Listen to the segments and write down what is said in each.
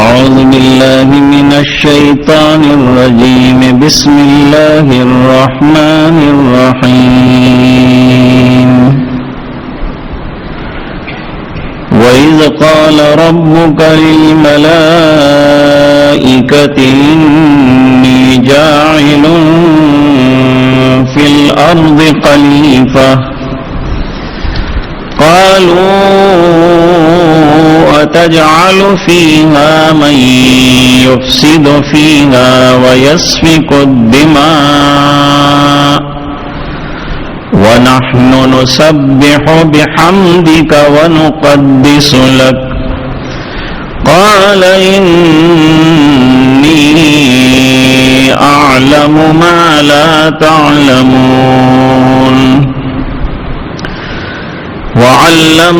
أعوذ بالله من الشيطان الرجيم. بسم الله الرحمن الرحيم. وإذ قال ربك للملائكة إني جاعل في الأرض خليفة قالوا أتجعل فيها من يفسد فيها ويسفك الدماء ونحن نسبح بحمدك ونقدس لك قال إني أعلم ما لا تعلمون. وعلم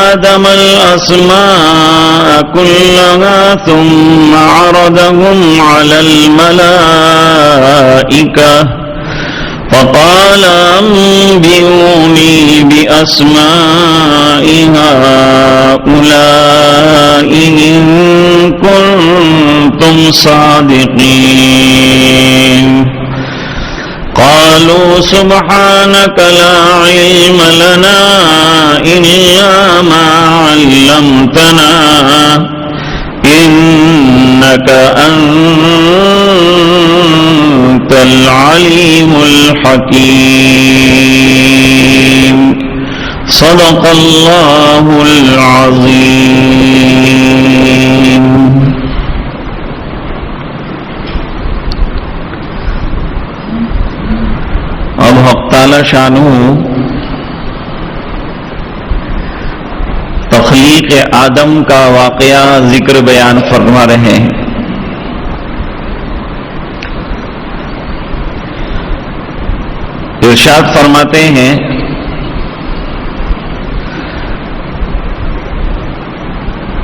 آدم الأسماء كلها ثم عرضهم على الملائكة فقال أنبئوني بأسماء هؤلاء إن كنتم صادقين. قالوا سبحانك لا علم لنا إلا ما علمتنا إنك أنت العليم الحكيم. صدق الله العظيم. اب حق تعالی شانہ تخلیق آدم کا واقعہ ذکر بیان فرما رہے ہیں. ارشاد فرماتے ہیں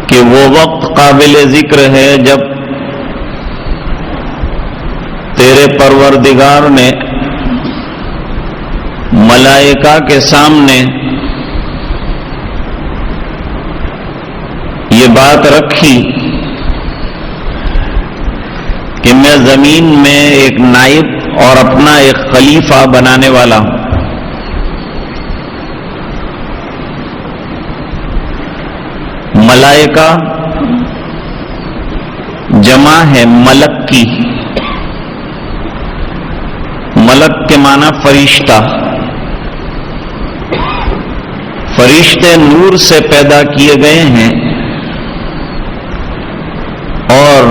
کہ وہ وقت قابل ذکر ہے جب تیرے پروردگار نے ملائکہ کے سامنے یہ بات رکھی کہ میں زمین میں ایک نائب اور اپنا ایک خلیفہ بنانے والا ہوں. ملائکہ جمع ہے ملک کی. ملک کے معنی فرشتہ. فرشتے نور سے پیدا کیے گئے ہیں اور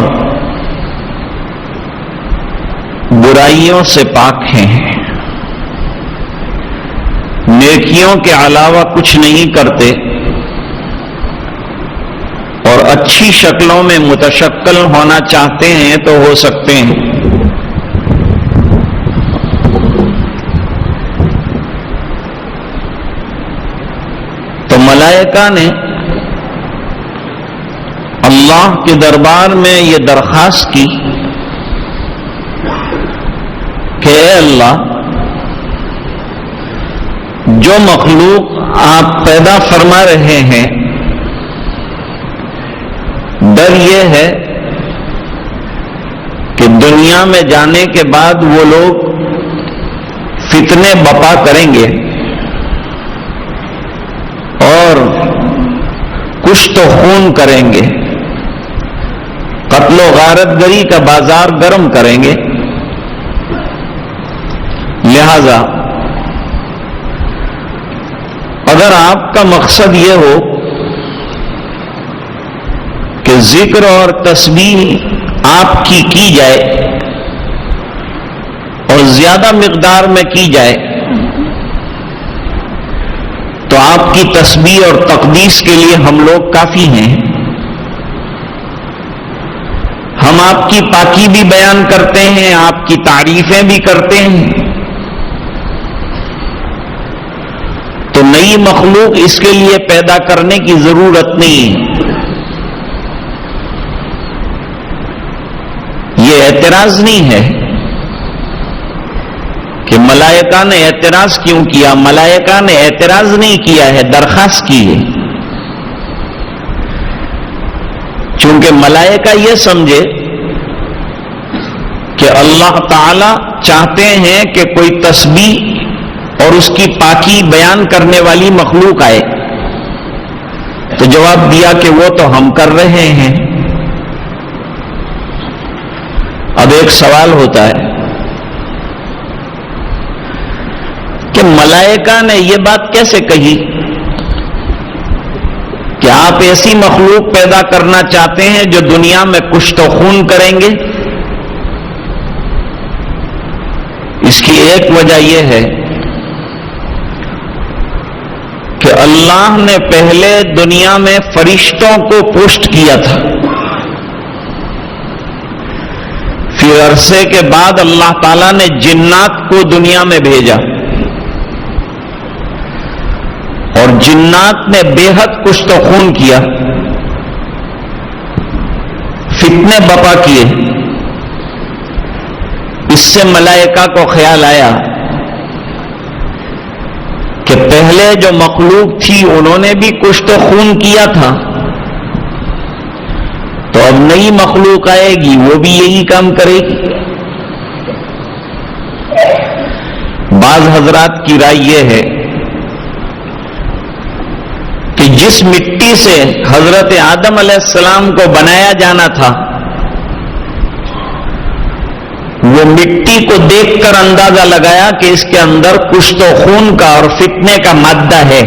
برائیوں سے پاک ہیں. نیکیوں کے علاوہ کچھ نہیں کرتے اور اچھی شکلوں میں متشکل ہونا چاہتے ہیں تو ہو سکتے ہیں. تو ملائکہ نے اللہ کے دربار میں یہ درخواست کی کہ اے اللہ، جو مخلوق آپ پیدا فرما رہے ہیں، ڈر یہ ہے کہ دنیا میں جانے کے بعد وہ لوگ فتنے بپا کریں گے اور کچھ تو خون کریں گے، قتل و غارت گری کا بازار گرم کریں گے. لہذا اگر آپ کا مقصد یہ ہو کہ ذکر اور تسبیح آپ کی جائے اور زیادہ مقدار میں کی جائے تو آپ کی تسبیح اور تقدیس کے لیے ہم لوگ کافی ہیں. ہم آپ کی پاکی بھی بیان کرتے ہیں، آپ کی تعریفیں بھی کرتے ہیں. تو نئی مخلوق اس کے لیے پیدا کرنے کی ضرورت نہیں ہے. یہ اعتراض نہیں ہے کہ ملائکہ نے اعتراض کیوں کیا. ملائکہ نے اعتراض نہیں کیا ہے، درخواست کی ہے. چونکہ ملائکہ یہ سمجھے کہ اللہ تعالی چاہتے ہیں کہ کوئی تسبیح اور اس کی پاکی بیان کرنے والی مخلوق آئے، تو جواب دیا کہ وہ تو ہم کر رہے ہیں۔ اب ایک سوال ہوتا ہے کہ ملائکہ نے یہ بات کیسے کہی کہ آپ ایسی مخلوق پیدا کرنا چاہتے ہیں جو دنیا میں کشت و خون کریں گے؟ اس کی ایک وجہ یہ ہے کہ اللہ نے پہلے دنیا میں فرشتوں کو پشت کیا تھا، پھر عرصے کے بعد اللہ تعالیٰ نے جنات کو دنیا میں بھیجا، اور جنات نے بے حد کشت و خون کیا، فتنے بپا کیے۔ اس سے ملائکہ کو خیال آیا کہ پہلے جو مخلوق تھی انہوں نے بھی کشت و خون کیا تھا، تو اب نئی مخلوق آئے گی وہ بھی یہی کام کرے گی۔ بعض حضرات کی رائے یہ ہے کہ جس مٹی سے حضرت آدم علیہ السلام کو بنایا جانا تھا، وہ مٹی کو دیکھ کر اندازہ لگایا کہ اس کے اندر کشت و خون کا اور فتنے کا مادہ ہے۔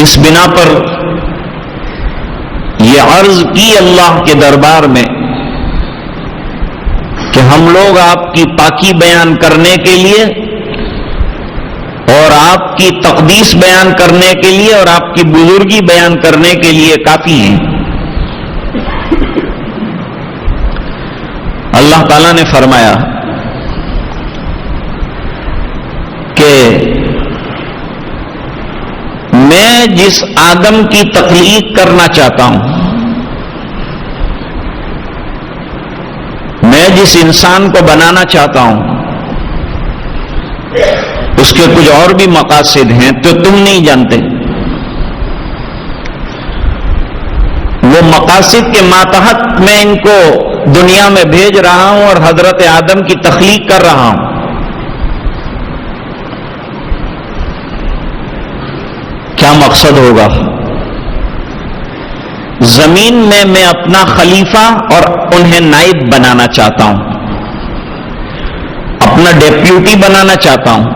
اس بنا پر یہ عرض کی اللہ کے دربار میں کہ ہم لوگ آپ کی پاکی بیان کرنے کے لیے اور آپ کی تقدیس بیان کرنے کے لیے اور آپ کی بزرگی بیان کرنے کے لیے کافی ہیں۔ اللہ تعالیٰ نے فرمایا کہ میں جس آدم کی تخلیق کرنا چاہتا ہوں، میں جس انسان کو بنانا چاہتا ہوں، اس کے کچھ اور بھی مقاصد ہیں تو تم نہیں جانتے۔ وہ مقاصد کے ماتحت میں ان کو دنیا میں بھیج رہا ہوں اور حضرت آدم کی تخلیق کر رہا ہوں۔ کیا مقصد ہوگا؟ زمین میں میں اپنا خلیفہ اور انہیں نائب بنانا چاہتا ہوں، اپنا ڈیپیوٹی بنانا چاہتا ہوں۔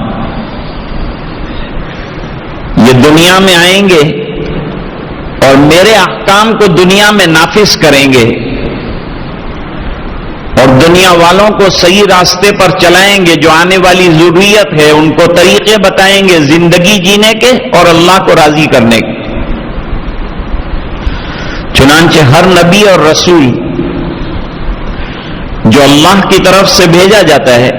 یہ دنیا میں آئیں گے اور میرے احکام کو دنیا میں نافذ کریں گے اور دنیا والوں کو صحیح راستے پر چلائیں گے، جو آنے والی ضروریت ہے ان کو طریقے بتائیں گے زندگی جینے کے اور اللہ کو راضی کرنے کے۔ چنانچہ ہر نبی اور رسول جو اللہ کی طرف سے بھیجا جاتا ہے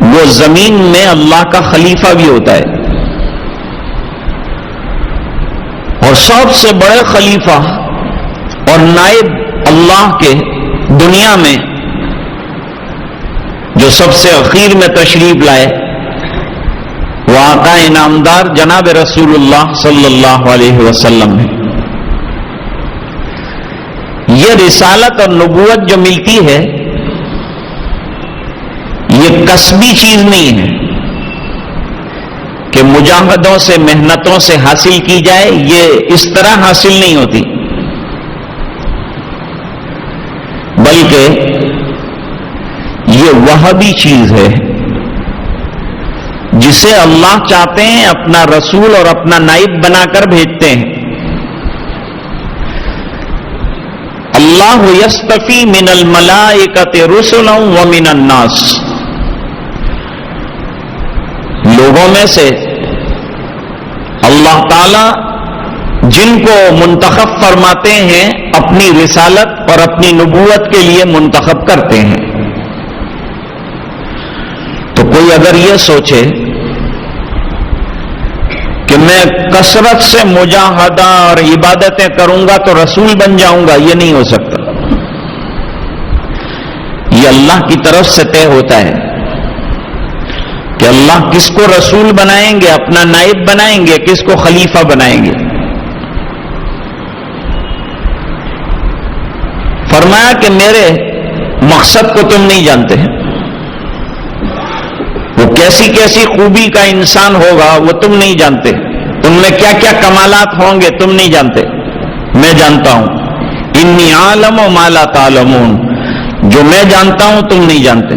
وہ زمین میں اللہ کا خلیفہ بھی ہوتا ہے، اور سب سے بڑے خلیفہ اور نائب اللہ کے دنیا میں جو سب سے اخیر میں تشریف لائے وہ آقا انعامدار جناب رسول اللہ صلی اللہ علیہ وسلم ہے۔ یہ رسالت اور نبوت جو ملتی ہے یہ کسبی چیز نہیں ہے کہ مجاہدوں سے محنتوں سے حاصل کی جائے، یہ اس طرح حاصل نہیں ہوتی، بلکہ یہ وہابی چیز ہے جسے اللہ چاہتے ہیں اپنا رسول اور اپنا نائب بنا کر بھیجتے ہیں۔ اللہ یصطفی من الملائکۃ رسلا ومن الناس، لوگوں میں سے اللہ تعالی جن کو منتخب فرماتے ہیں اپنی رسالت اور اپنی نبوت کے لیے منتخب کرتے ہیں۔ تو کوئی اگر یہ سوچے کہ میں کثرت سے مجاہدہ اور عبادتیں کروں گا تو رسول بن جاؤں گا، یہ نہیں ہو سکتا۔ یہ اللہ کی طرف سے طے ہوتا ہے کہ اللہ کس کو رسول بنائیں گے، اپنا نائب بنائیں گے، کس کو خلیفہ بنائیں گے۔ فرمایا کہ میرے مقصد کو تم نہیں جانتے، وہ کیسی کیسی خوبی کا انسان ہوگا وہ تم نہیں جانتے، ان میں کیا کیا کمالات ہوں گے تم نہیں جانتے، میں جانتا ہوں۔ انی عالم و ما لا تعلمون، جو میں جانتا ہوں تم نہیں جانتے۔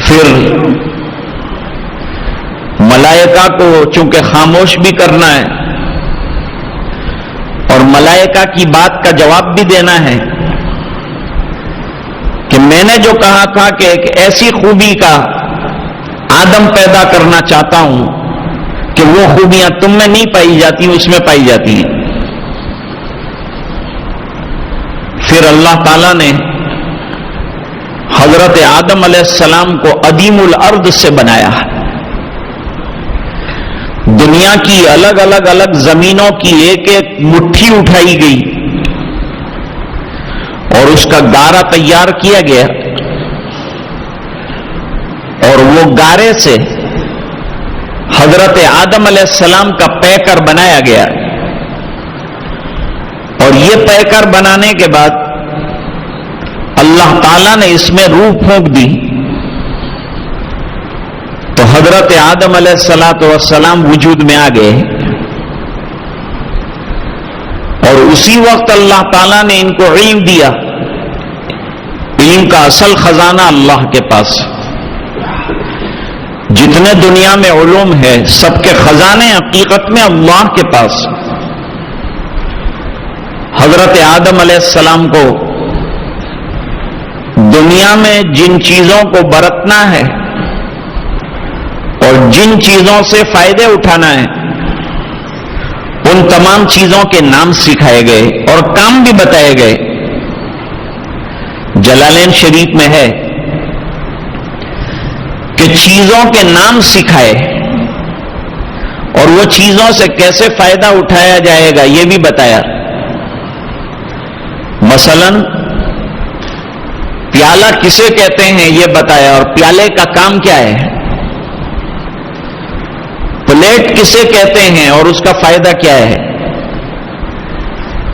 پھر ملائکہ کو چونکہ خاموش بھی کرنا ہے اور ملائکہ کی بات کا جواب بھی دینا ہے کہ میں نے جو کہا تھا کہ ایک ایسی خوبی کا آدم پیدا کرنا چاہتا ہوں کہ وہ خوبیاں تم میں نہیں پائی جاتی، اس میں پائی جاتی ہیں۔ پھر اللہ تعالیٰ نے حضرت آدم علیہ السلام کو عدیم الارض سے بنایا۔ دنیا کی الگ الگ زمینوں کی ایک ایک مٹھی اٹھائی گئی اور اس کا گارا تیار کیا گیا اور وہ گارے سے حضرت آدم علیہ السلام کا پیکر بنایا گیا، اور یہ پیکر بنانے کے بعد اللہ تعالیٰ نے اس میں روح پھونک دی تو حضرت آدم علیہ السلام وجود میں آ گئے، اور اسی وقت اللہ تعالیٰ نے ان کو علم دیا۔ علم کا اصل خزانہ اللہ کے پاس، جتنے دنیا میں علوم ہے سب کے خزانے حقیقت میں اللہ کے پاس۔ حضرت آدم علیہ السلام کو دنیا میں جن چیزوں کو برتنا ہے اور جن چیزوں سے فائدے اٹھانا ہے ان تمام چیزوں کے نام سکھائے گئے اور کام بھی بتائے گئے۔ جلالین شریف میں ہے کہ چیزوں کے نام سکھائے اور وہ چیزوں سے کیسے فائدہ اٹھایا جائے گا یہ بھی بتایا۔ مثلا پیالہ کسے کہتے ہیں یہ بتایا، اور پیالے کا کام کیا ہے۔ پلیٹ کسے کہتے ہیں اور اس کا فائدہ کیا ہے۔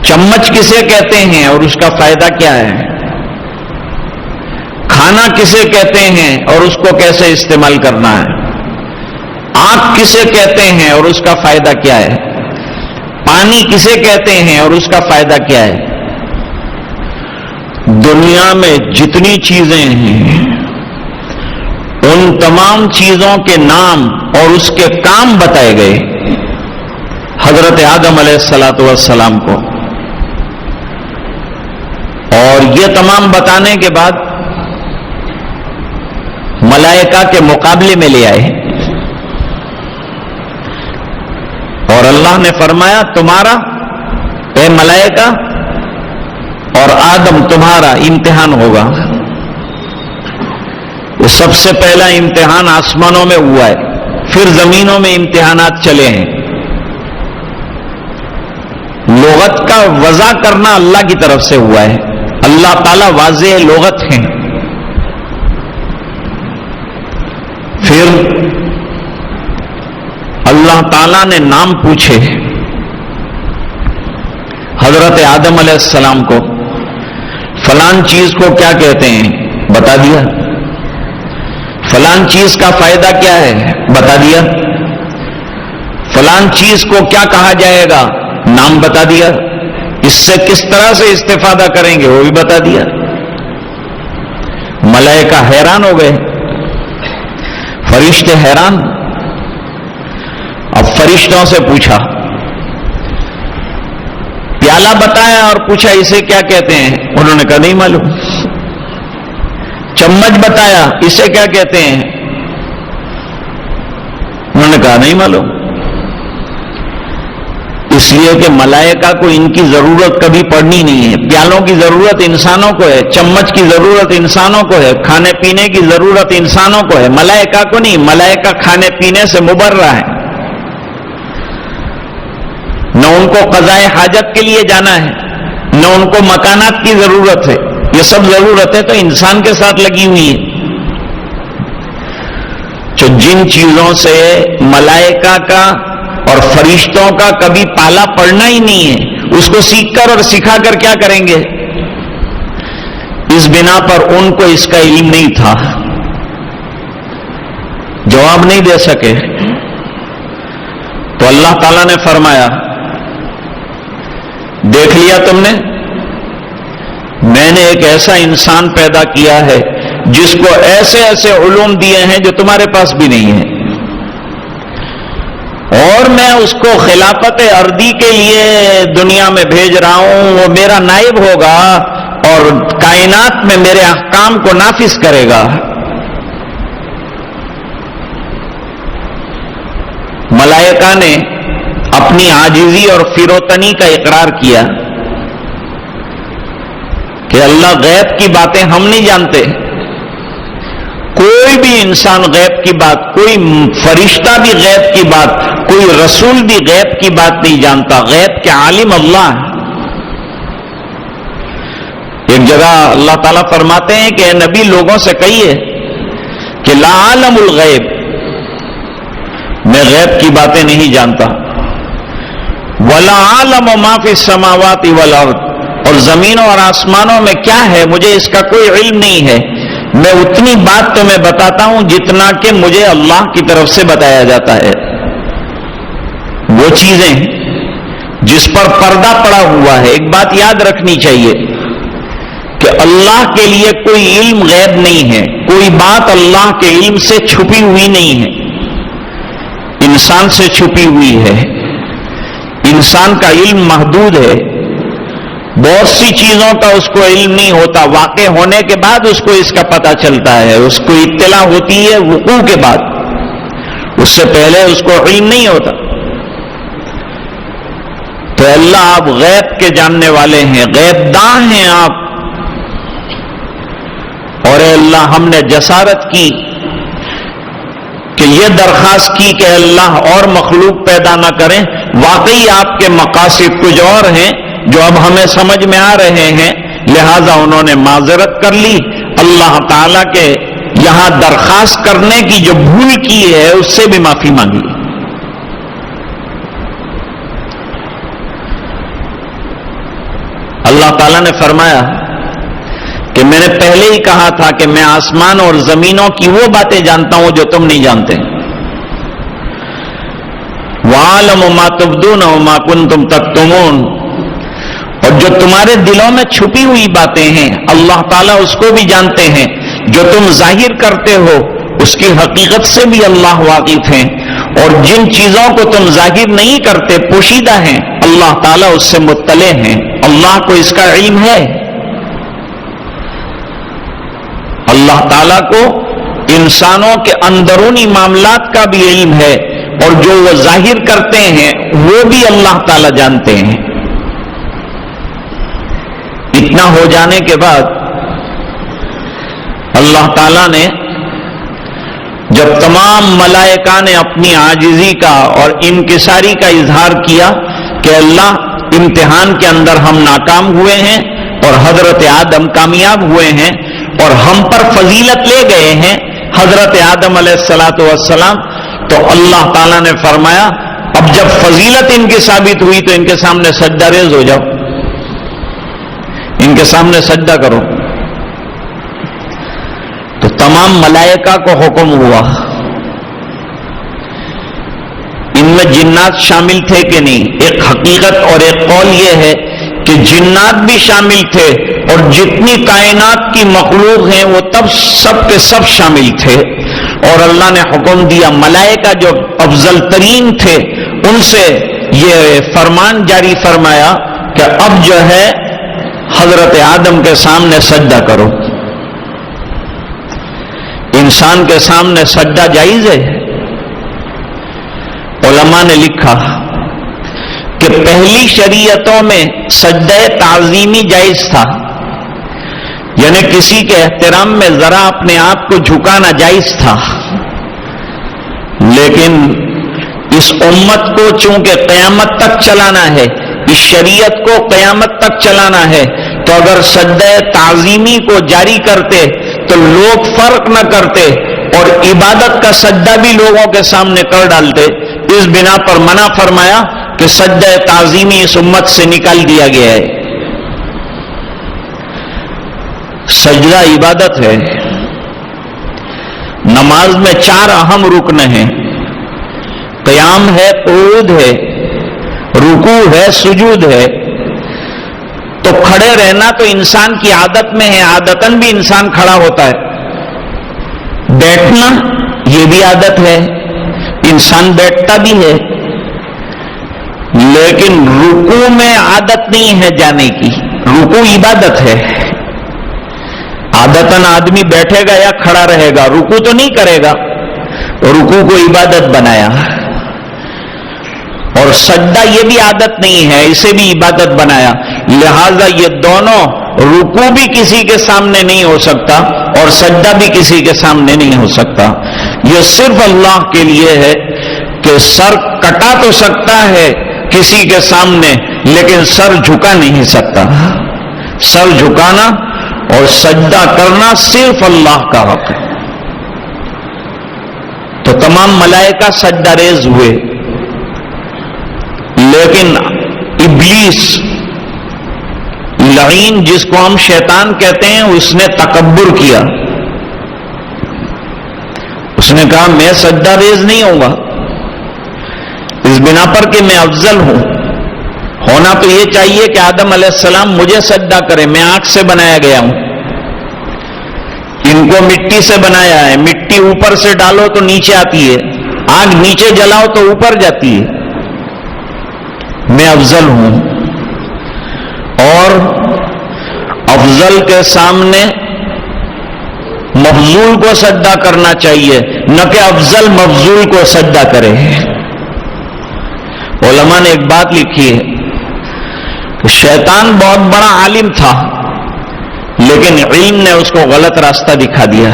چمچ کسے کہتے ہیں اور اس کا فائدہ کیا ہے۔ کھانا کسے کہتے ہیں اور اس کو کیسے استعمال کرنا ہے۔ آنکھ کسے کہتے ہیں اور اس کا فائدہ کیا ہے۔ پانی کسے کہتے ہیں اور اس کا فائدہ کیا ہے۔ دنیا میں جتنی چیزیں ہیں ان تمام چیزوں کے نام اور اس کے کام بتائے گئے حضرت آدم علیہ السلام کو، اور یہ تمام بتانے کے بعد ملائکہ کے مقابلے میں لے آئے اور اللہ نے فرمایا تمہارا اے ملائکہ اور آدم تمہارا امتحان ہوگا۔ یہ سب سے پہلا امتحان آسمانوں میں ہوا ہے، پھر زمینوں میں امتحانات چلے ہیں۔ لغت کا وضع کرنا اللہ کی طرف سے ہوا ہے، اللہ تعالیٰ واضح لغت ہیں۔ پھر اللہ تعالیٰ نے نام پوچھے حضرت آدم علیہ السلام کو، فلان چیز کو کیا کہتے ہیں بتا دیا، فلان چیز کا فائدہ کیا ہے بتا دیا، فلان چیز کو کیا کہا جائے گا نام بتا دیا، اس سے کس طرح سے استفادہ کریں گے وہ بھی بتا دیا۔ ملائکہ حیران ہو گئے، فرشتے حیران۔ اب فرشتوں سے پوچھا، پیالہ بتایا اور پوچھا اسے کیا کہتے ہیں، انہوں نے کہا نہیں معلوم۔ چمچ بتایا اسے کیا کہتے ہیں، انہوں نے کہا نہیں معلوم۔ اس لیے کہ ملائکہ کو ان کی ضرورت کبھی پڑنی نہیں ہے۔ پیالوں کی ضرورت انسانوں کو ہے، چمچ کی ضرورت انسانوں کو ہے، کھانے پینے کی ضرورت انسانوں کو ہے، ملائکہ کو نہیں۔ ملائکہ کھانے پینے سے مبرہ ہے، نہ ان کو قضائے حاجت کے لیے جانا ہے، نہ ان کو مکانات کی ضرورت ہے۔ یہ سب ضرورتیں تو انسان کے ساتھ لگی ہوئی ہیں۔ جو جن چیزوں سے ملائکہ کا اور فرشتوں کا کبھی پالا پڑنا ہی نہیں ہے اس کو سیکھ کر اور سکھا کر کیا کریں گے؟ اس بنا پر ان کو اس کا علم نہیں تھا، جواب نہیں دے سکے۔ تو اللہ تعالیٰ نے فرمایا دیکھ لیا تم نے، میں نے ایک ایسا انسان پیدا کیا ہے جس کو ایسے ایسے علوم دیے ہیں جو تمہارے پاس بھی نہیں ہیں، اور میں اس کو خلافت ارضی کے لیے دنیا میں بھیج رہا ہوں، وہ میرا نائب ہوگا اور کائنات میں میرے احکام کو نافذ کرے گا۔ ملائکہ نے اپنی عاجزی اور فروتنی کا اقرار کیا کہ اللہ غیب کی باتیں ہم نہیں جانتے، کوئی بھی انسان غیب کی بات، کوئی فرشتہ بھی غیب کی بات، کوئی رسول بھی غیب کی بات نہیں جانتا، غیب کے عالم اللہ ہے۔ ایک جگہ اللہ تعالیٰ فرماتے ہیں کہ اے نبی لوگوں سے کہیے کہ لا عالم الغیب، میں غیب کی باتیں نہیں جانتا، ولا عالم ما فی السماوات والارض، اور زمینوں اور آسمانوں میں کیا ہے مجھے اس کا کوئی علم نہیں ہے، میں اتنی بات تمہیں بتاتا ہوں جتنا کہ مجھے اللہ کی طرف سے بتایا جاتا ہے۔ وہ چیزیں جس پر پردہ پڑا ہوا ہے، ایک بات یاد رکھنی چاہیے کہ اللہ کے لیے کوئی علم غیب نہیں ہے، کوئی بات اللہ کے علم سے چھپی ہوئی نہیں ہے، انسان سے چھپی ہوئی ہے۔ انسان کا علم محدود ہے، بہت سی چیزوں کا اس کو علم نہیں ہوتا، واقع ہونے کے بعد اس کو اس کا پتہ چلتا ہے، اس کو اطلاع ہوتی ہے وقوع کے بعد، اس سے پہلے اس کو علم نہیں ہوتا۔ تو اللہ آپ غیب کے جاننے والے ہیں، غیب داں ہیں آپ، اور اے اللہ ہم نے جسارت کی کہ یہ درخواست کی کہ اللہ اور مخلوق پیدا نہ کریں، واقعی آپ کے مقاصد کچھ اور ہیں جو اب ہمیں سمجھ میں آ رہے ہیں، لہذا انہوں نے معذرت کر لی، اللہ تعالیٰ کے یہاں درخواست کرنے کی جو بھول کی ہے اس سے بھی معافی مانگی۔ اللہ تعالیٰ نے فرمایا کہ میں نے پہلے ہی کہا تھا کہ میں آسمان اور زمینوں کی وہ باتیں جانتا ہوں جو تم نہیں جانتے، وَعَالَمُ مَا تُبْدُونَ وَمَا كُنْتُمْ تَكْتُمُونَ، اور جو تمہارے دلوں میں چھپی ہوئی باتیں ہیں اللہ تعالیٰ اس کو بھی جانتے ہیں، جو تم ظاہر کرتے ہو اس کی حقیقت سے بھی اللہ واقف ہیں، اور جن چیزوں کو تم ظاہر نہیں کرتے پوشیدہ ہیں اللہ تعالیٰ اس سے مطلع ہیں، اللہ کو اس کا علم ہے۔ اللہ تعالیٰ کو انسانوں کے اندرونی معاملات کا بھی علم ہے، اور جو وہ ظاہر کرتے ہیں وہ بھی اللہ تعالیٰ جانتے ہیں۔ اتنا ہو جانے کے بعد اللہ تعالیٰ نے جب تمام ملائکہ نے اپنی عاجزی کا اور انکساری کا اظہار کیا کہ اللہ امتحان کے اندر ہم ناکام ہوئے ہیں اور حضرت آدم کامیاب ہوئے ہیں اور ہم پر فضیلت لے گئے ہیں حضرت آدم علیہ الصلاۃ والسلام، تو اللہ تعالیٰ نے فرمایا اب جب فضیلت ان کی ثابت ہوئی تو ان کے سامنے سجدہ ریز ہو جاؤ، ان کے سامنے سجدہ کرو۔ تو تمام ملائکہ کو حکم ہوا۔ ان میں جنات شامل تھے کہ نہیں؟ ایک حقیقت اور ایک قول یہ ہے کہ جنات بھی شامل تھے، اور جتنی کائنات کی مخلوق ہیں وہ تب سب کے سب شامل تھے، اور اللہ نے حکم دیا ملائکہ جو افضل ترین تھے ان سے یہ فرمان جاری فرمایا کہ اب جو ہے حضرت آدم کے سامنے سجدہ کرو۔ انسان کے سامنے سجدہ جائز ہے؟ علماء نے لکھا کہ پہلی شریعتوں میں سجدہ تعظیمی جائز تھا، یعنی کسی کے احترام میں ذرا اپنے آپ کو جھکانا جائز تھا، لیکن اس امت کو چونکہ قیامت تک چلانا ہے، اس شریعت کو قیامت تک چلانا ہے، تو اگر سجدہ تعظیمی کو جاری کرتے تو لوگ فرق نہ کرتے اور عبادت کا سجدہ بھی لوگوں کے سامنے کر ڈالتے، اس بنا پر منع فرمایا کہ سجدہ تعظیمی اس امت سے نکال دیا گیا ہے. سجدہ عبادت ہے. نماز میں 4 اہم رکن ہیں. قیام ہے، قعود ہے، رکوع ہے، سجود ہے. تو کھڑے رہنا تو انسان کی عادت میں ہے، عادتاً بھی انسان کھڑا ہوتا ہے. بیٹھنا یہ بھی عادت ہے، انسان بیٹھتا بھی ہے. لیکن رکوع میں عادت نہیں ہے جانے کی. رکوع عبادت ہے. عادتاً آدمی بیٹھے گا یا کھڑا رہے گا، رکوع تو نہیں کرے گا. رکوع کو عبادت بنایا. اور سجدہ یہ بھی عادت نہیں ہے، اسے بھی عبادت بنایا. لہذا یہ دونوں، رکوع بھی کسی کے سامنے نہیں ہو سکتا اور سجدہ بھی کسی کے سامنے نہیں ہو سکتا. یہ صرف اللہ کے لیے ہے کہ سر کٹا تو سکتا ہے کسی کے سامنے، لیکن سر جھکا نہیں سکتا. سر جھکانا اور سجدہ کرنا صرف اللہ کا حق ہے. تو تمام ملائکہ سجدہ ریز ہوئے، لیکن ابلیس لعین، جس کو ہم شیطان کہتے ہیں، اس نے تکبر کیا. اس نے کہا میں سجدہ ریز نہیں ہوں گا، اس بنا پر کہ میں افضل ہوں. ہونا تو یہ چاہیے کہ آدم علیہ السلام مجھے سجدہ کرے. میں آگ سے بنایا گیا ہوں، ان کو مٹی سے بنایا ہے. مٹی اوپر سے ڈالو تو نیچے آتی ہے، آگ نیچے جلاؤ تو اوپر جاتی ہے. میں افضل ہوں، اور افضل کے سامنے مفضول کو سجدہ کرنا چاہیے، نہ کہ افضل مفضول کو سجدہ کرے. علماء نے ایک بات لکھی ہے کہ شیطان بہت بڑا عالم تھا، لیکن علم نے اس کو غلط راستہ دکھا دیا.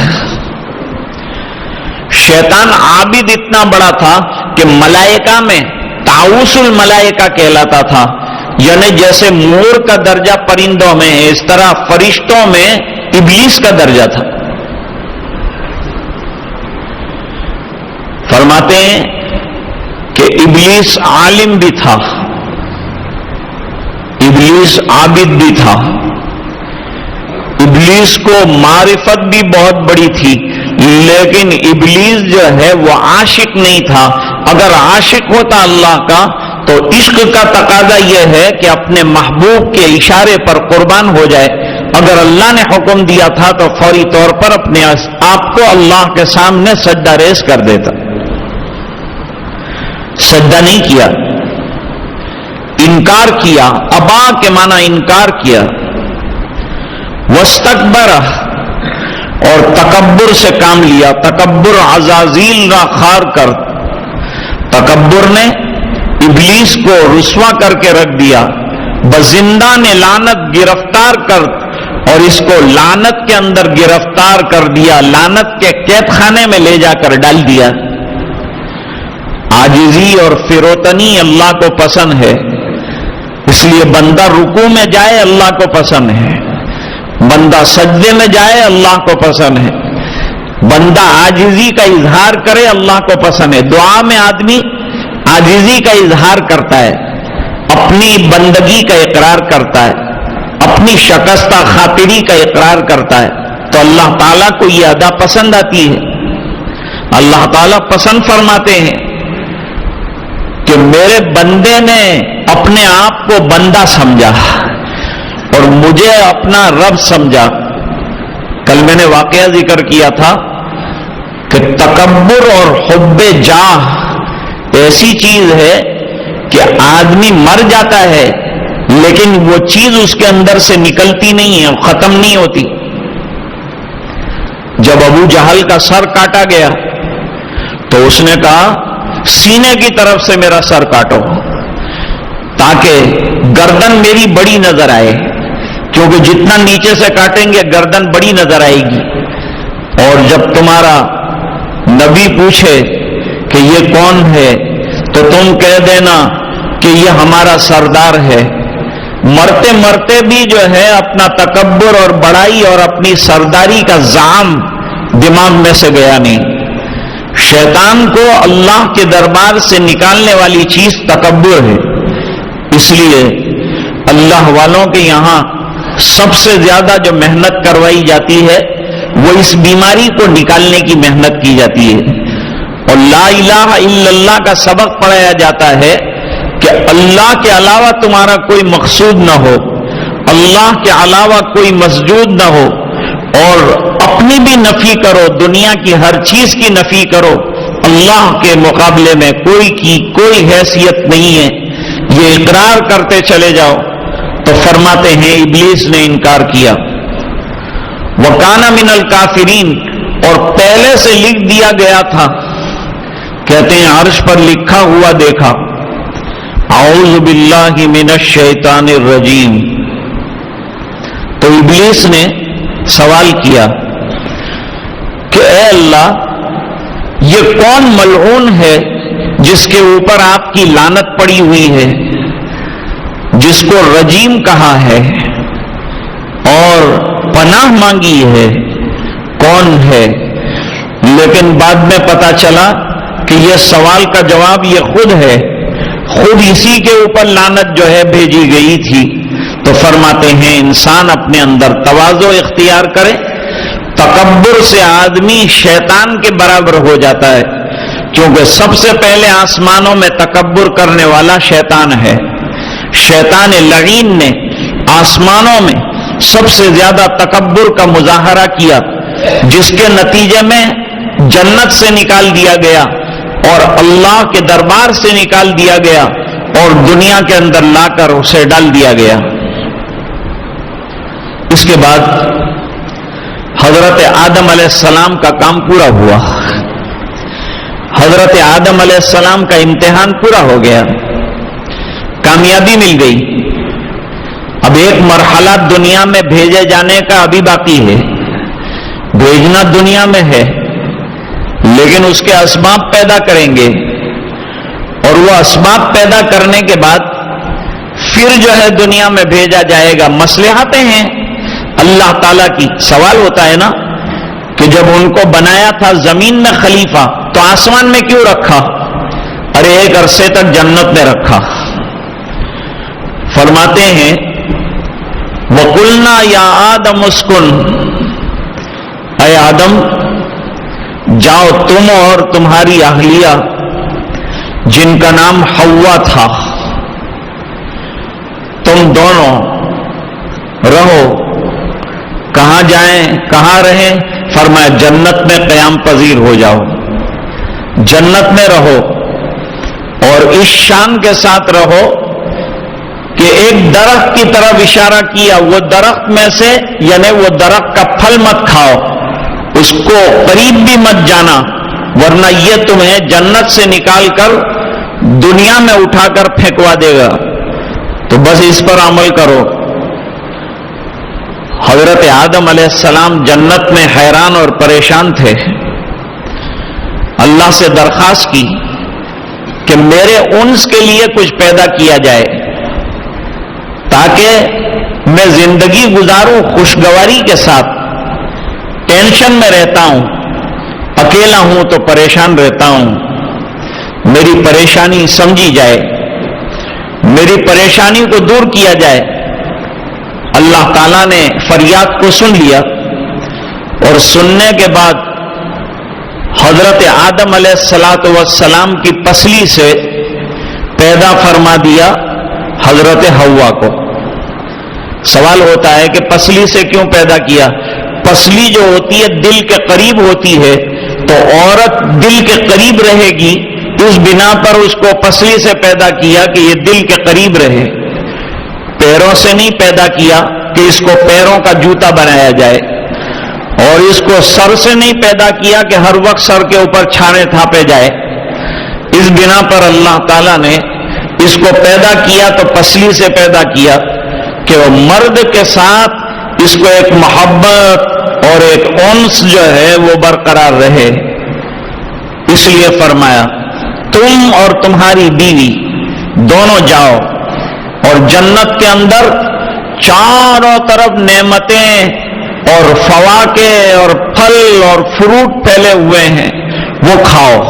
شیطان عابد اتنا بڑا تھا کہ ملائکہ میں طاؤس الملائکہ کہلاتا تھا. یعنی جیسے مور کا درجہ پرندوں میں ہے، اس طرح فرشتوں میں ابلیس کا درجہ تھا. فرماتے ہیں کہ ابلیس عالم بھی تھا، ابلیس عابد بھی تھا. ابلیس کو معرفت بھی بہت بڑی تھی، لیکن ابلیس جو ہے وہ عاشق نہیں تھا. اگر عاشق ہوتا اللہ کا تو عشق کا تقاضا یہ ہے کہ اپنے محبوب کے اشارے پر قربان ہو جائے. اگر اللہ نے حکم دیا تھا تو فوری طور پر اپنے آپ کو اللہ کے سامنے سجدہ ریز کر دیتا. سجدہ نہیں کیا، انکار کیا. ابا کے معنی انکار کیا. واستکبر، اور تکبر سے کام لیا. تکبر عزازیل را خار کر. تکبر نے ابلیس کو رسوا کر کے رکھ دیا. بزندان لعنت گرفتار کر، اور اس کو لعنت کے اندر گرفتار کر دیا، لعنت کے قید خانے میں لے جا کر ڈال دیا. عاجزی اور فروتنی اللہ کو پسند ہے، اس لیے بندہ رکوع میں جائے اللہ کو پسند ہے، بندہ سجدے میں جائے اللہ کو پسند ہے، بندہ عاجزی کا اظہار کرے اللہ کو پسند ہے. دعا میں آدمی عاجزی کا اظہار کرتا ہے، اپنی بندگی کا اقرار کرتا ہے، اپنی شکستہ خاطری کا اقرار کرتا ہے، تو اللہ تعالیٰ کو یہ ادا پسند آتی ہے. اللہ تعالیٰ پسند فرماتے ہیں کہ میرے بندے نے اپنے آپ کو بندہ سمجھا اور مجھے اپنا رب سمجھا. کل میں نے واقعہ ذکر کیا تھا کہ تکبر اور حب جاہ ایسی چیز ہے کہ آدمی مر جاتا ہے لیکن وہ چیز اس کے اندر سے نکلتی نہیں ہے، ختم نہیں ہوتی. جب ابو جہل کا سر کاٹا گیا تو اس نے کہا سینے کی طرف سے میرا سر کاٹو تاکہ گردن میری بڑی نظر آئے، کیونکہ جتنا نیچے سے کاٹیں گے گردن بڑی نظر آئے گی. اور جب تمہارا نبی پوچھے کہ یہ کون ہے تو تم کہہ دینا کہ یہ ہمارا سردار ہے. مرتے مرتے بھی جو ہے اپنا تکبر اور بڑائی اور اپنی سرداری کا زعم دماغ میں سے گیا نہیں. شیطان کو اللہ کے دربار سے نکالنے والی چیز تکبر ہے. اس لیے اللہ والوں کے یہاں سب سے زیادہ جو محنت کروائی جاتی ہے وہ اس بیماری کو نکالنے کی محنت کی جاتی ہے. اور لا الہ الا اللہ کا سبق پڑھایا جاتا ہے کہ اللہ کے علاوہ تمہارا کوئی مقصود نہ ہو، اللہ کے علاوہ کوئی مسجود نہ ہو، اور اپنی بھی نفی کرو، دنیا کی ہر چیز کی نفی کرو. اللہ کے مقابلے میں کوئی حیثیت نہیں ہے، یہ اقرار کرتے چلے جاؤ. تو فرماتے ہیں ابلیس نے انکار کیا. وَكَانَ مِنَ الْكَافِرِينَ، اور پہلے سے لکھ دیا گیا تھا. کہتے ہیں عرش پر لکھا ہوا دیکھا، اعوذ باللہ من الشیطان الرجیم. تو ابلیس نے سوال کیا کہ اے اللہ، یہ کون ملعون ہے جس کے اوپر آپ کی لعنت پڑی ہوئی ہے، جس کو رجیم کہا ہے اور پناہ مانگی ہے، کون ہے؟ لیکن بعد میں پتا چلا کہ یہ سوال کا جواب یہ خود ہے، خود اسی کے اوپر لعنت جو ہے بھیجی گئی تھی. تو فرماتے ہیں انسان اپنے اندر تواضع اختیار کرے. تکبر سے آدمی شیطان کے برابر ہو جاتا ہے، کیونکہ سب سے پہلے آسمانوں میں تکبر کرنے والا شیطان ہے. شیطان لعین نے آسمانوں میں سب سے زیادہ تکبر کا مظاہرہ کیا، جس کے نتیجے میں جنت سے نکال دیا گیا اور اللہ کے دربار سے نکال دیا گیا اور دنیا کے اندر لا کر اسے ڈال دیا گیا. اس کے بعد حضرت آدم علیہ السلام کا کام پورا ہوا. حضرت آدم علیہ السلام کا امتحان پورا ہو گیا، کامیابی مل گئی. اب ایک مرحلہ دنیا میں بھیجے جانے کا ابھی باقی ہے. بھیجنا دنیا میں ہے، لیکن اس کے اسباب پیدا کریں گے، اور وہ اسباب پیدا کرنے کے بعد پھر جو ہے دنیا میں بھیجا جائے گا. مصلحتیں ہیں اللہ تعالیٰ کی. سوال ہوتا ہے نا کہ جب ان کو بنایا تھا زمین میں خلیفہ تو آسمان میں کیوں رکھا؟ ارے ایک عرصے تک جنت میں رکھا. فرماتے ہیں وَقُلْنَا يَا آدَمُ اسْكُنْ، اے آدم جاؤ تم اور تمہاری اہلیہ جن کا نام حوا تھا، تم دونوں رہو. کہاں جائیں کہاں رہیں؟ فرمایا جنت میں قیام پذیر ہو جاؤ، جنت میں رہو، اور اس شان کے ساتھ رہو کہ ایک درخت کی طرف اشارہ کیا، وہ درخت میں سے یعنی وہ درخت کا پھل مت کھاؤ، اس کو قریب بھی مت جانا، ورنہ یہ تمہیں جنت سے نکال کر دنیا میں اٹھا کر پھینکوا دے گا. تو بس اس پر عمل کرو. حضرت آدم علیہ السلام جنت میں حیران اور پریشان تھے. اللہ سے درخواست کی کہ میرے انس کے لیے کچھ پیدا کیا جائے تاکہ میں زندگی گزاروں خوشگواری کے ساتھ. ٹینشن میں رہتا ہوں، اکیلا ہوں تو پریشان رہتا ہوں، میری پریشانی سمجھی جائے، میری پریشانی کو دور کیا جائے. اللہ تعالیٰ نے فریاد کو سن لیا، اور سننے کے بعد حضرت آدم علیہ السلام کی پسلی سے پیدا فرما دیا حضرت حوا کو. سوال ہوتا ہے کہ پسلی سے کیوں پیدا کیا؟ پسلی جو ہوتی ہے دل کے قریب ہوتی ہے، تو عورت دل کے قریب رہے گی، اس بنا پر اس کو پسلی سے پیدا کیا کہ یہ دل کے قریب رہے. پیروں سے نہیں پیدا کیا کہ اس کو پیروں کا جوتا بنایا جائے، اور اس کو سر سے نہیں پیدا کیا کہ ہر وقت سر کے اوپر چھانے تھاپے جائے. اس بنا پر اللہ تعالیٰ نے اس کو پیدا کیا تو پسلی سے پیدا کیا کہ وہ مرد کے ساتھ اس کو ایک محبت اور ایک انس جو ہے وہ برقرار رہے. اس لیے فرمایا تم اور تمہاری بیوی دونوں جاؤ، اور جنت کے اندر چاروں طرف نعمتیں اور فواکہ اور پھل اور فروٹ پھیلے ہوئے ہیں، وہ کھاؤ،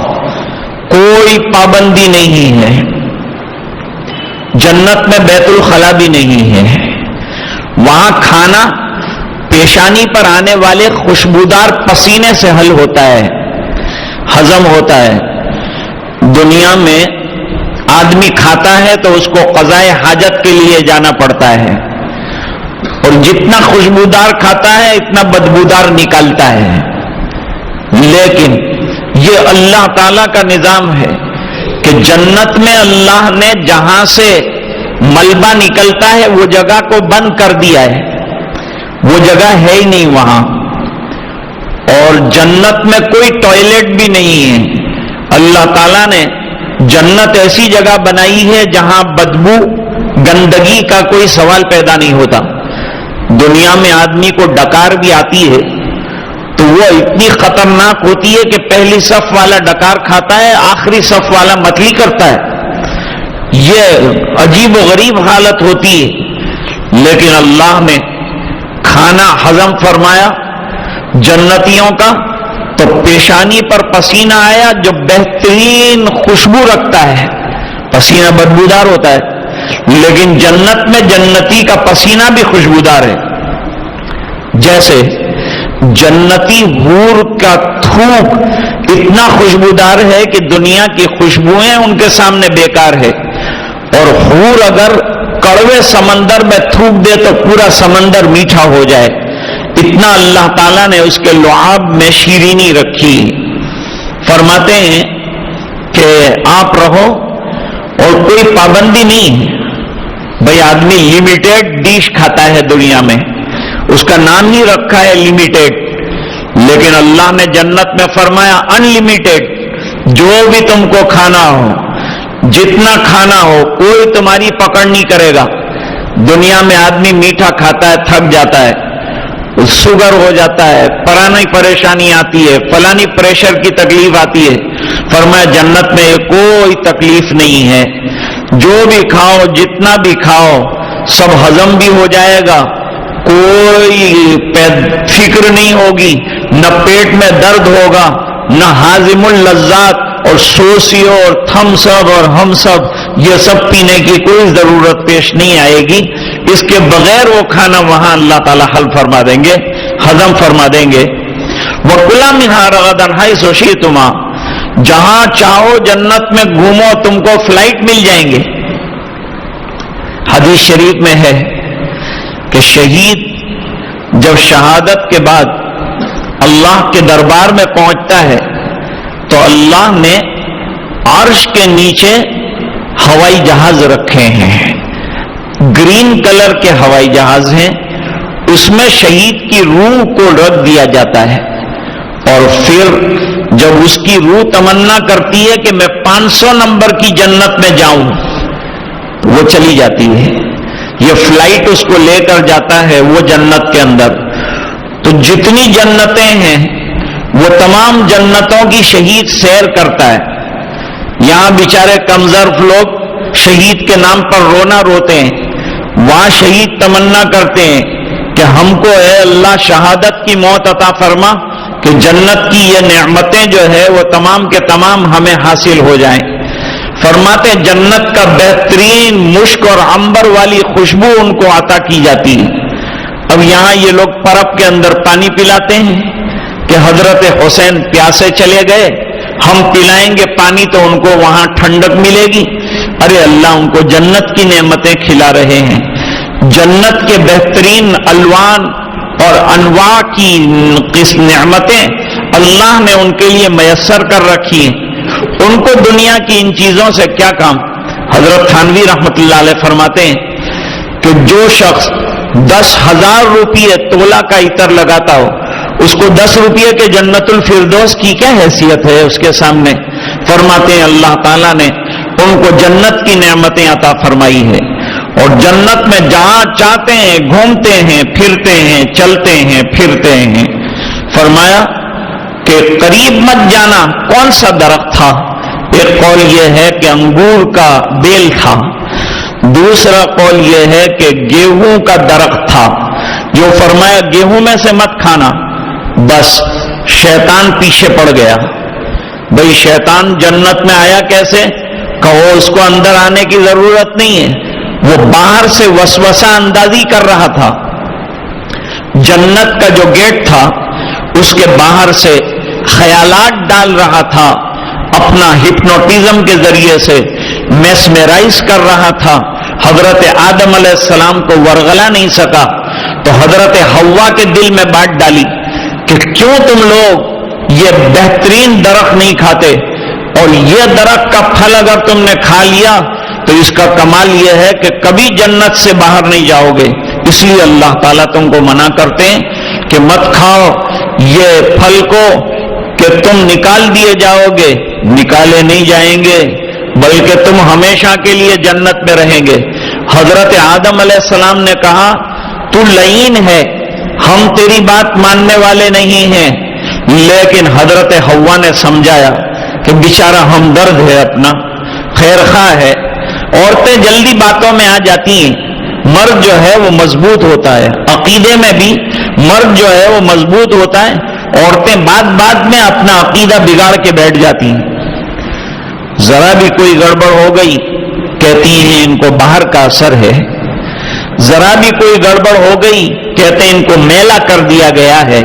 کوئی پابندی نہیں ہے۔ جنت میں بیت الخلا بھی نہیں ہے، وہاں کھانا پیشانی پر آنے والے خوشبودار پسینے سے حل ہوتا ہے، ہضم ہوتا ہے۔ دنیا میں آدمی کھاتا ہے تو اس کو قضائے حاجت کے لیے جانا پڑتا ہے، اور جتنا خوشبودار کھاتا ہے اتنا بدبودار نکالتا ہے۔ لیکن یہ اللہ تعالی کا نظام ہے کہ جنت میں اللہ نے جہاں سے ملبہ نکلتا ہے وہ جگہ کو بند کر دیا ہے، وہ جگہ ہے ہی نہیں وہاں، اور جنت میں کوئی ٹوائلٹ بھی نہیں ہے۔ اللہ تعالیٰ نے جنت ایسی جگہ بنائی ہے جہاں بدبو گندگی کا کوئی سوال پیدا نہیں ہوتا۔ دنیا میں آدمی کو ڈکار بھی آتی ہے تو وہ اتنی خطرناک ہوتی ہے کہ پہلی صف والا ڈکار کھاتا ہے، آخری صف والا متلی کرتا ہے۔ یہ عجیب و غریب حالت ہوتی ہے، لیکن اللہ نے کھانا ہضم فرمایا جنتیوں کا تو پیشانی پر پسینہ آیا جو بہترین خوشبو رکھتا ہے۔ پسینہ بدبودار ہوتا ہے، لیکن جنت میں جنتی کا پسینہ بھی خوشبودار ہے۔ جیسے جنتی حور کا تھوک اتنا خوشبودار ہے کہ دنیا کی خوشبوئیں ان کے سامنے بیکار ہے، اور حور اگر کڑوے سمندر میں تھوک دے تو پورا سمندر میٹھا ہو جائے، اتنا اللہ تعالیٰ نے اس کے لعاب میں شیرینی رکھی۔ فرماتے ہیں کہ آپ رہو اور کوئی پابندی نہیں ہے، بھئی آدمی لمیٹیڈ ڈش کھاتا ہے دنیا میں، اس کا نام ہی رکھا ہے لمیٹیڈ، لیکن اللہ نے جنت میں فرمایا ان لمیٹیڈ، جو بھی تم کو کھانا ہو، جتنا کھانا ہو، کوئی تمہاری پکڑ نہیں کرے گا۔ دنیا میں آدمی میٹھا کھاتا ہے تھک جاتا ہے، شوگر ہو جاتا ہے، پرانی پریشانی آتی ہے، فلانی پریشر کی تکلیف آتی ہے۔ فرمایا جنت میں کوئی تکلیف نہیں ہے، جو بھی کھاؤ جتنا بھی کھاؤ سب ہضم بھی ہو جائے گا، کوئی فکر نہیں ہوگی، نہ پیٹ میں درد ہوگا، نہ ہاضم اللذات اور سوسیو اور تھمس اپ اور ہم سب یہ سب پینے کی کوئی ضرورت پیش نہیں آئے گی۔ اس کے بغیر وہ کھانا وہاں اللہ تعالیٰ حل فرما دیں گے، ہضم فرما دیں گے۔ وَكُلَا مِنْهَا رَغَدًا حَيْثُ شِئْتُمَا، جہاں چاہو جنت میں گھومو، تم کو فلائٹ مل جائیں گے۔ حدیث شریف میں ہے کہ شہید جب شہادت کے بعد اللہ کے دربار میں پہنچتا ہے تو اللہ نے عرش کے نیچے ہوائی جہاز رکھے ہیں، گرین کلر کے ہوائی جہاز ہیں، اس میں شہید کی روح کو رکھ دیا جاتا ہے، اور پھر جب اس کی روح تمنا کرتی ہے کہ میں 500 نمبر کی جنت میں جاؤں تو وہ چلی جاتی ہے۔ یہ فلائٹ اس کو لے کر جاتا ہے وہ جنت کے اندر۔ تو جتنی جنتیں ہیں وہ تمام جنتوں کی شہید سیر کرتا ہے۔ یہاں بیچارے کمزرف لوگ شہید کے نام پر رونا روتے ہیں، وہاں شہید تمنا کرتے ہیں کہ ہم کو اے اللہ شہادت کی موت عطا فرما کہ جنت کی یہ نعمتیں جو ہے وہ تمام کے تمام ہمیں حاصل ہو جائیں۔ فرماتے جنت کا بہترین مشک اور عنبر والی خوشبو ان کو عطا کی جاتی ہے۔ اب یہاں یہ لوگ پرب کے اندر پانی پلاتے ہیں کہ حضرت حسین پیاسے چلے گئے، ہم پلائیں گے پانی تو ان کو وہاں ٹھنڈک ملے گی۔ ارے اللہ ان کو جنت کی نعمتیں کھلا رہے ہیں، جنت کے بہترین الوان اور انواع کی نعمتیں اللہ نے ان کے لیے میسر کر رکھی ہیں۔ ان کو دنیا کی ان چیزوں سے کیا کام؟ حضرت تھانوی رحمت اللہ علیہ فرماتے ہیں کہ جو شخص 10,000 روپیے تولہ کا عطر لگاتا ہو، اس کو 10 روپیے کے جنت الفردوس کی کیا حیثیت ہے اس کے سامنے؟ فرماتے ہیں اللہ تعالیٰ نے ان کو جنت کی نعمتیں عطا فرمائی ہے، اور جنت میں جہاں چاہتے ہیں گھومتے ہیں، پھرتے ہیں، چلتے ہیں، پھرتے ہیں۔ فرمایا کہ قریب مت جانا، کون سا درخت تھا؟ ایک قول یہ ہے کہ انگور کا بیل تھا، دوسرا قول یہ ہے کہ گیہوں کا درخت تھا، جو فرمایا گیہوں میں سے مت کھانا، بس شیطان پیچھے پڑ گیا۔ بھئی شیطان جنت میں آیا کیسے؟ کہو اس کو اندر آنے کی ضرورت نہیں ہے، وہ باہر سے وسوسہ اندازی کر رہا تھا۔ جنت کا جو گیٹ تھا اس کے باہر سے خیالات ڈال رہا تھا، اپنا ہپنوٹزم کے ذریعے سے میسمرائز کر رہا تھا۔ حضرت آدم علیہ السلام کو ورغلا نہیں سکا تو حضرت حوا کے دل میں بات ڈالی کہ کیوں تم لوگ یہ بہترین درخت نہیں کھاتے، اور یہ درخت کا پھل اگر تم نے کھا لیا تو اس کا کمال یہ ہے کہ کبھی جنت سے باہر نہیں جاؤ گے۔ اس لیے اللہ تعالیٰ تم کو منع کرتے ہیں کہ مت کھاؤ یہ پھل کو کہ تم نکال دیے جاؤ گے۔ نکالے نہیں جائیں گے بلکہ تم ہمیشہ کے لیے جنت میں رہیں گے۔ حضرت آدم علیہ السلام نے کہا تو لعین ہے، ہم تیری بات ماننے والے نہیں ہیں، لیکن حضرت حوا نے سمجھایا کہ بیچارہ ہمدرد ہے، اپنا خیر خواہ ہے۔ عورتیں جلدی باتوں میں آ جاتی ہیں، مرد جو ہے وہ مضبوط ہوتا ہے، عقیدے میں بھی مرد جو ہے وہ مضبوط ہوتا ہے، عورتیں بعد میں اپنا عقیدہ بگاڑ کے بیٹھ جاتی ہیں۔ ذرا بھی کوئی گڑبڑ ہو گئی کہتی ہیں ان کو باہر کا اثر ہے، ذرا بھی کوئی گڑبڑ ہو گئی کہتے ہیں ان کو میلا کر دیا گیا ہے،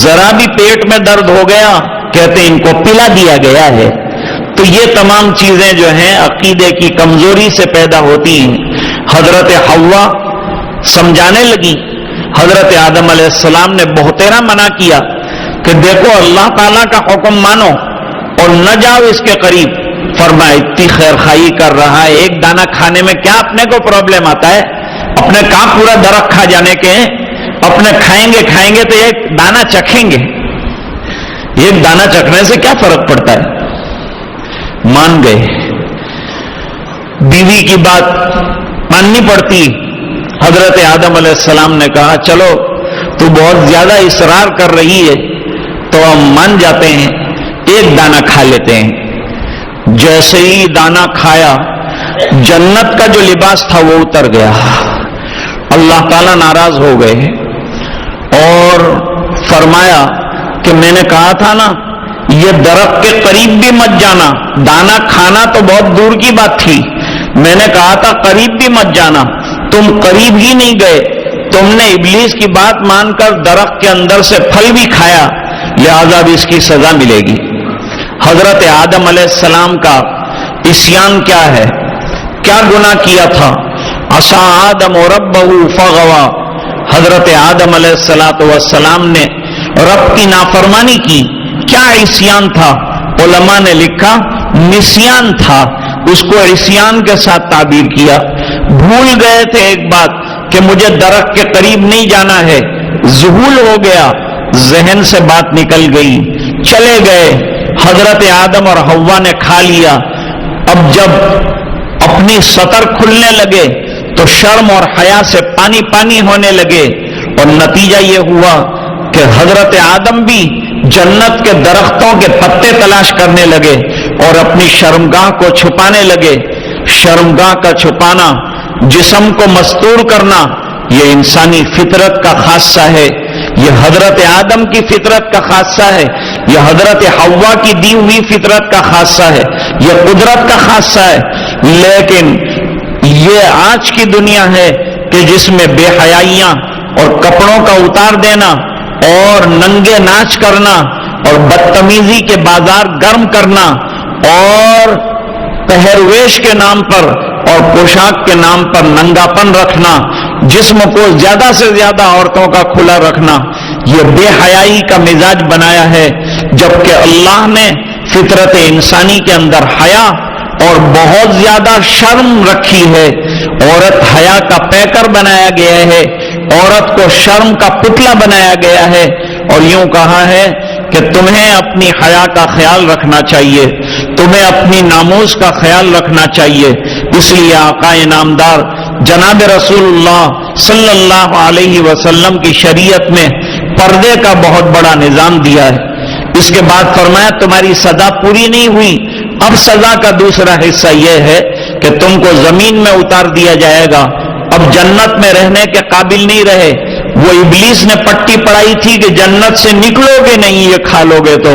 ذرا بھی پیٹ میں درد ہو گیا کہتے ہیں ان کو پلا دیا گیا ہے۔ تو یہ تمام چیزیں جو ہیں عقیدے کی کمزوری سے پیدا ہوتی ہیں۔ حضرت حوا سمجھانے لگی، حضرت آدم علیہ السلام نے بہتیرا منع کیا کہ دیکھو اللہ تعالیٰ کا حکم مانو اور نہ جاؤ اس کے قریب۔ فرمایا اتنی خیر خواہی کر رہا ہے، ایک دانہ کھانے میں کیا اپنے کو پرابلم آتا ہے؟ اپنے کہاں پورا درخت کھا جانے کے ہیں؟ اپنے کھائیں گے تو ایک دانہ چکھیں گے، ایک دانہ چکھنے سے کیا فرق پڑتا ہے؟ مان گئے۔ بیوی کی بات ماننی پڑتی۔ حضرت آدم علیہ السلام نے کہا چلو تو بہت زیادہ اصرار کر رہی ہے تو ہم مان جاتے ہیں، ایک دانہ کھا لیتے ہیں۔ جیسے ہی دانہ کھایا جنت کا جو لباس تھا وہ اتر گیا۔ اللہ تعالیٰ ناراض ہو گئے اور فرمایا کہ میں نے کہا تھا نا یہ درخت کے قریب بھی مت جانا، دانہ کھانا تو بہت دور کی بات تھی، میں نے کہا تھا قریب بھی مت جانا، تم قریب ہی نہیں گئے، تم نے ابلیس کی بات مان کر درخت کے اندر سے پھل بھی کھایا، لہذا بھی اس کی سزا ملے گی۔ حضرت آدم علیہ السلام کا عصیان کیا ہے، کیا گناہ کیا تھا؟ عصا آدم ربہ فغوا، حضرت آدم علیہ السلام نے رب کی نافرمانی کی۔ کیا عصیان تھا؟ علماء نے لکھا نسیان تھا، اس کو عصیان کے ساتھ تعبیر کیا۔ بھول گئے تھے ایک بات کہ مجھے درخت کے قریب نہیں جانا ہے، ذہول ہو گیا، ذہن سے بات نکل گئی، چلے گئے۔ حضرت آدم اور حوا نے کھا لیا۔ اب جب اپنی سطر کھلنے لگے تو شرم اور حیا سے پانی پانی ہونے لگے، اور نتیجہ یہ ہوا کہ حضرت آدم بھی جنت کے درختوں کے پتے تلاش کرنے لگے اور اپنی شرمگاہ کو چھپانے لگے۔ شرمگاہ کا چھپانا، جسم کو مستور کرنا، یہ انسانی فطرت کا خاصہ ہے، یہ حضرت آدم کی فطرت کا خاصہ ہے، یہ حضرت حوا کی دی ہوئی فطرت کا خاصہ ہے، یہ قدرت کا خاصہ ہے۔ لیکن یہ آج کی دنیا ہے کہ جس میں بے حیائیاں اور کپڑوں کا اتار دینا اور ننگے ناچ کرنا اور بدتمیزی کے بازار گرم کرنا اور پہرویش کے نام پر اور پوشاک کے نام پر ننگاپن رکھنا، جسم کو زیادہ سے زیادہ عورتوں کا کھلا رکھنا، یہ بے حیائی کا مزاج بنایا ہے، جبکہ اللہ نے فطرت انسانی کے اندر حیا اور بہت زیادہ شرم رکھی ہے۔ عورت حیا کا پیکر بنایا گیا ہے، عورت کو شرم کا پتلا بنایا گیا ہے، اور یوں کہا ہے کہ تمہیں اپنی حیا کا خیال رکھنا چاہیے، تمہیں اپنی ناموس کا خیال رکھنا چاہیے۔ اس لیے آقا نامدار جناب رسول اللہ صلی اللہ علیہ وسلم کی شریعت میں پردے کا بہت بڑا نظام دیا ہے۔ اس کے بعد فرمایا تمہاری سزا پوری نہیں ہوئی، اب سزا کا دوسرا حصہ یہ ہے کہ تم کو زمین میں اتار دیا جائے گا، اب جنت میں رہنے کے قابل نہیں رہے۔ وہ ابلیس نے پٹی پڑائی تھی کہ جنت سے نکلو گے نہیں یہ کھا لو گے تو،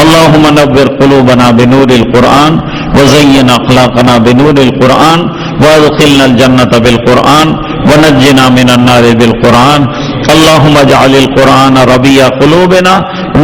اللهم نور قلوبنا بنور القرآن وزين اخلاقنا بنور القرآن وادخلنا الجنة بالقرآن ونجنا من النار بالقرآن اللهم اجعل القرآن ربيع قلوبنا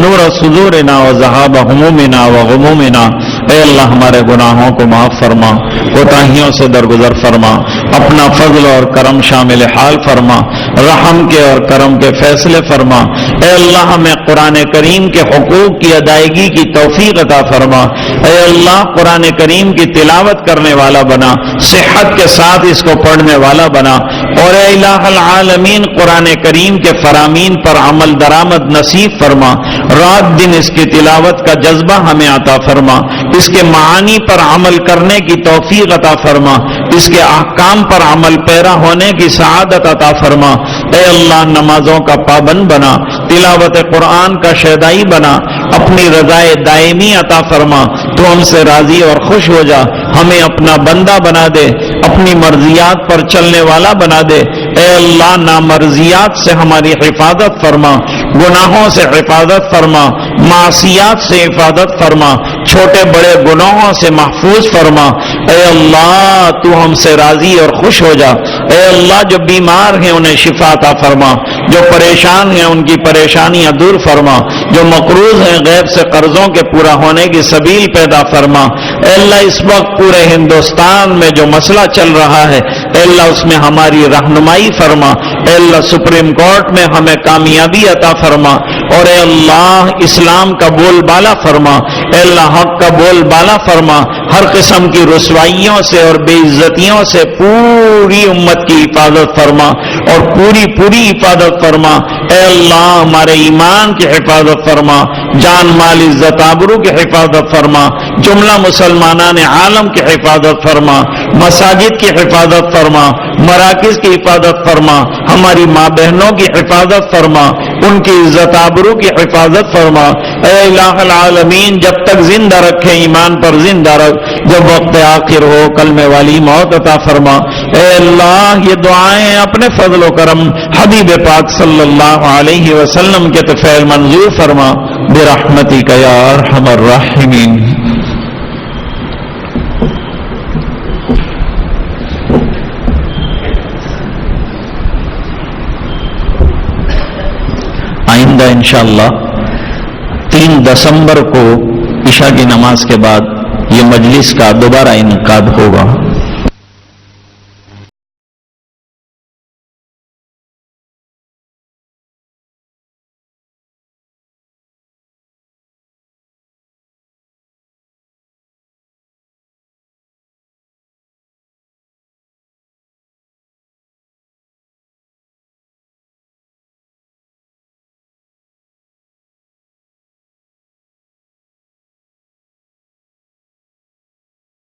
نور صدورنا وذهاب همومنا وغمومنا. اے اللہ ہمارے گناہوں کو معاف فرما، کوتاہیوں سے درگزر فرما، اپنا فضل اور کرم شامل حال فرما، رحم کے اور کرم کے فیصلے فرما. اے اللہ ہمیں قرآن کریم کے حقوق کی ادائیگی کی توفیق عطا فرما. اے اللہ قرآن کریم کی تلاوت کرنے والا بنا، صحت کے ساتھ اس کو پڑھنے والا بنا. اور اے الہ العالمین قرآن کریم کے فرامین پر عمل درآمد نصیب فرما. رات دن اس کی تلاوت کا جذبہ ہمیں عطا فرما، اس کے معانی پر عمل کرنے کی توفیق عطا فرما، اس کے احکام پر عمل پیرا ہونے کی سعادت عطا فرما. اے اللہ نمازوں کا پابند بنا، تلاوت قرآن کا شیدائی بنا، اپنی رضائے دائمی عطا فرما. تو ہم سے راضی اور خوش ہو جا، ہمیں اپنا بندہ بنا دے، اپنی مرضیات پر چلنے والا بنا دے. اے اللہ نامرضیات سے ہماری حفاظت فرما، گناہوں سے حفاظت فرما، معصیات سے حفاظت فرما، چھوٹے بڑے گناہوں سے محفوظ فرما. اے اللہ تو ہم سے راضی اور خوش ہو جا. اے اللہ جو بیمار ہیں انہیں شفا عطا فرما، جو پریشان ہیں ان کی پریشانیاں دور فرما، جو مقروض ہیں غیب سے قرضوں کے پورا ہونے کی سبیل پیدا فرما. اے اللہ اس وقت پورے ہندوستان میں جو مسئلہ چل رہا ہے اے اللہ اس میں ہماری رہنمائی فرما. اے اللہ سپریم کورٹ میں ہمیں کامیابی عطا فرما. اور اے اللہ اسلام کا بول بالا فرما. اے اللہ حق کا بول بالا فرما. ہر قسم کی رسوائیوں سے اور بے عزتیوں سے پوری امت کی حفاظت فرما اور پوری حفاظت فرما. اے اللہ ہمارے ایمان کی حفاظت فرما، جان مال عزت آبرو کی حفاظت فرما، جملہ مسلمانان عالم کی حفاظت فرما، مساجد کی حفاظت فرما، مراکز کی حفاظت فرما، ہماری ماں بہنوں کی حفاظت فرما، ان کی عزت آبرو کی حفاظت فرما. اے الہ العالمین جب تک زندہ رکھے ایمان پر زندہ رکھ، جب وقت آخر ہو کلمے والی موت عطا فرما. اے اللہ یہ دعائیں اپنے فضل و کرم حبیب پاک صلی اللہ علیہ وسلم کے طفیل منظور فرما برحمتک یا ارحم الراحمین. آئندہ انشاءاللہ 3 دسمبر کو عشاء کی نماز کے بعد یہ مجلس کا دوبارہ انعقاد ہوگا.